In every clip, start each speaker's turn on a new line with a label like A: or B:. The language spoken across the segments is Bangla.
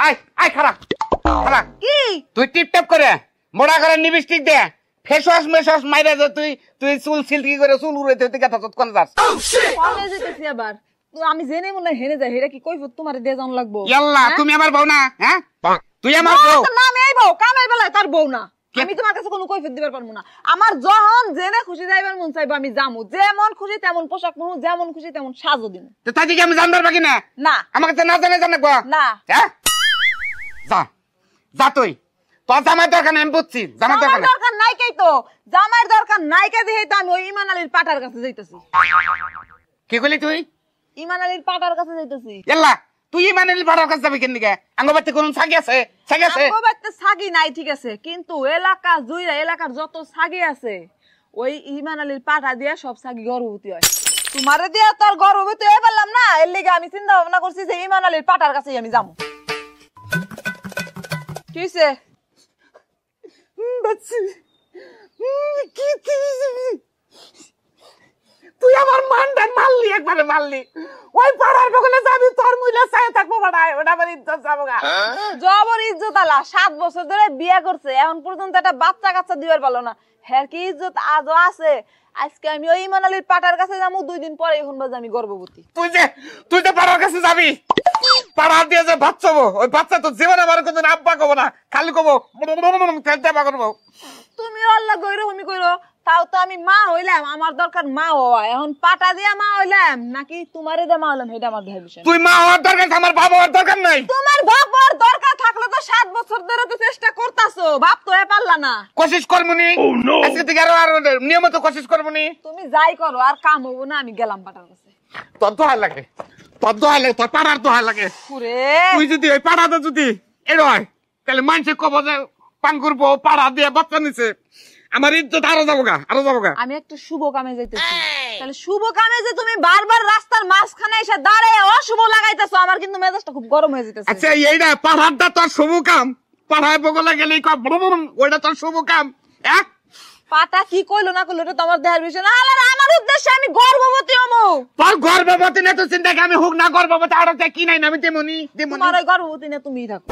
A: আয় আয় খারাপ খারাপ
B: কি
A: তুই টিপটাপ করে মোড়া করে লিপস্টিক দে ফেস ওয়াশ মেশওয়াশ মাইরা দে তুই চুল সিল্কি করে চুল উড়াইতে হইতে কথা তত কোন যাস
B: কবে যেতেছি আবার তো আমি জেনে মনে হেনে যাই হেরা কি কইব তোমারে দে জান লাগবো
A: ইয়াল্লা তুমি আমার বউ না হ্যাঁ তুই আমার বউ
B: না আমি এই বউ কামাই বেলায় তার বউ না আমি তোমার কাছে কোনো কৈফিয়ত দিবার পারবো না আমার যখন জেনে খুশি যাইবার মন চাইবো আমি যামু যেমন খুশি তেমন পোশাক পরবো যেমন খুশি তেমন সাজও দিমু
A: তো তাই কি আমি জানবার বাকি না
B: না
A: আমাকে তো না জানাবো
B: না
A: হ্যাঁ যা যা তুই তোর জামাই দরকার নেই আমি বুঝছি জামাই
B: জামার
A: দরকার
B: দরকার নাই কে তো জামার দরকার নাই কে দিই তো আমি ওই ইমান আলীর পাটার কাছে যাইতেছি
A: কি কইলি তুই
B: ইমান আলীর পাটার কাছে যাইতেছি
A: ইয়াল্লা তুই মানে ভাড়ার কাছে যাবি কেন দিকে আঙ্গবাতে কোন ছাগি আছে
B: আঙ্গবাতে ছাগি নাই ঠিক আছে কিন্তু এলাকা জুইরা এলাকার যত ছাগি আছে ওই ইমান আলীর পাটা দিয়া সব ছাগি গর্ভবতী হয় তোমারে দিয়া তোর গর্ভবতী হয়ে পারলাম না এর লিগে আমি চিন্তা ভাবনা করছি যে ইমান আলীর পাটার কাছেই আমি যাবো কি হইছে
A: তুই আমার মানটা মারলি একবারে মারলি ওই পাড়ার বগলে যাবি তোর মুইলা চাই থাকবো বাড়ায় ওটা আমার ইজ্জত যাবো গা
B: জবর ইজ্জত আলা 7 বছর ধরে বিয়ে করছে এখন পর্যন্ত একটা বাচ্চা কাচ্চা দিবার পারলো না হ্যাঁ কি ইজ্জত আজও আছে আজকে আমি ওই ইমান আলীর পাটার কাছে যাবো 2 দিন পরে এখন বাজে আমি গর্ভবতী
A: তুই যে পাড়ার কাছে যাবি পাড়া দিয়ে যে বাচ্চাবো ওই বাচ্চা তো জীবনে আমার কোনদিন আব্বা কবো না খালি কবো খেলতে বা করবো
B: তুমি আল্লাহ গইরো আমি কইরো তাও তো আমি মা হইলাম আমার দরকার মা হওয়া এখন পাটা দিয়া মা হইলাম নাকি তোমারে দে মা হইলাম এটা আমার দেখার বিষয়
A: তুই মা হওয়ার দরকার আমার বাবা হওয়ার দরকার নাই
B: তোমার বাবার দরকার থাকলে তো 7 বছর ধরে তো চেষ্টা করতাছো বাপ তো পারলা না
A: কোশিশ করবনি আজকে থেকে আরো নিয়মিত কোশিশ করবনি
B: তুমি যাই করো আর কাম হবো না আমি গেলাম পাটার কাছে
A: তোর দোহাই লাগে তোর দোহাই লাগে তোর পাড়ার দোহাই লাগে তুই যদি ওই পাড়াতে যদি এর হয় তাহলে মানুষের কব যে পাঙ্কুর বউ পাড়া দিয়ে বাচ্চা নিছে আমার ইজ্জত আরো যাবো গা
B: আমি একটা শুভ কামে যাইতেছি তাহলে শুভ কামে যে তুমি বারবার রাস্তার মাঝখানে এসে দাঁড়ায় অশুভ লাগাইতেছো আমার কিন্তু মেজাজটা খুব গরম হয়ে যাইতেছে
A: আচ্ছা এইটা পাড়ারটা তোর শুভ কাম পাড়ায় বগলে গেলে ওইটা তোর শুভ কাম এক
B: পাটা কি কইলো না কইলো এটা তোমার দেহার বিষয় না আলার আমার উদ্দেশ্যে আমি গর্ভবতী হমু
A: তোর গর্ভবতী না তো চিন্তা কি আমি হোক না গর্ভবতী আর কি নাই না আমি তেমনি
B: তোমার ওই গর্ভবতী না তুমিই থাকো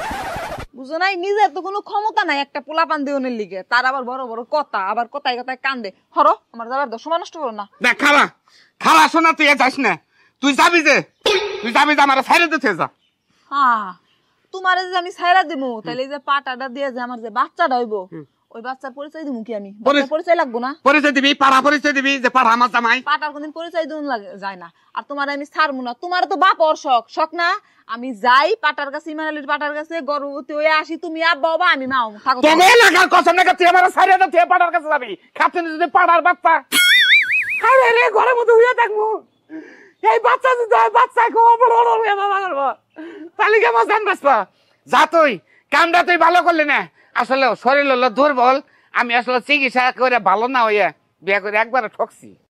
B: বুঝো নাই নিজের তো কোনো ক্ষমতা নাই একটা পোলা পান দেওয়ানের লিগে তার আবার বড় বড় কথা আবার কথায় কথায় কান্দে হরো আমার যাবার দাও সময় নষ্ট করো না
A: দেখ খালা শোনা তুই যাস না তুই যাবি যে আমার সাইরে দিতে যা
B: হ্যাঁ তোমারে যে আমি ছাইরা দিমু তাহলে এই যে পাটাটা দিয়ে যে আমার যে বাচ্চাটা হইবো ওই বাচ্চার পরিচয় দিমু কি আমি পরিচয় লাগবো না
A: পরিচয় দিবি পাড়া পরিচয় দিবি যে পাড়া আমার জামাই
B: পাটার কোনদিন পরিচয় দিন যায় না আর তোমার আমি ছাড়বো না তোমার তো বাপ ওর শখ না আমি যাই পাটার কাছে ইমান আলীর পাটার কাছে গর্ভবতী হয়ে আসি তুমি আব্বা বাবা আমি মা থাকো
A: তুমি লাগার কসম না তুই আমার সাইরে দে তুই পাড়ার কাছে যাবি খাতে যদি পাড়ার বাচ্চা আরে রে ঘরের মধ্যে হইয়া থাকবো এই বাচ্চা যদি বাচ্চা কো বড় হয়ে বাবা করব তাহলে কি আমার জান বাসবা যা তুই কামটা তুই ভালো করলি না আসলে শরীর হলো দুর্বল আমি আসলে চিকিৎসা করে ভালো না হইয়া বিয়ে করে একবারে ঠকছি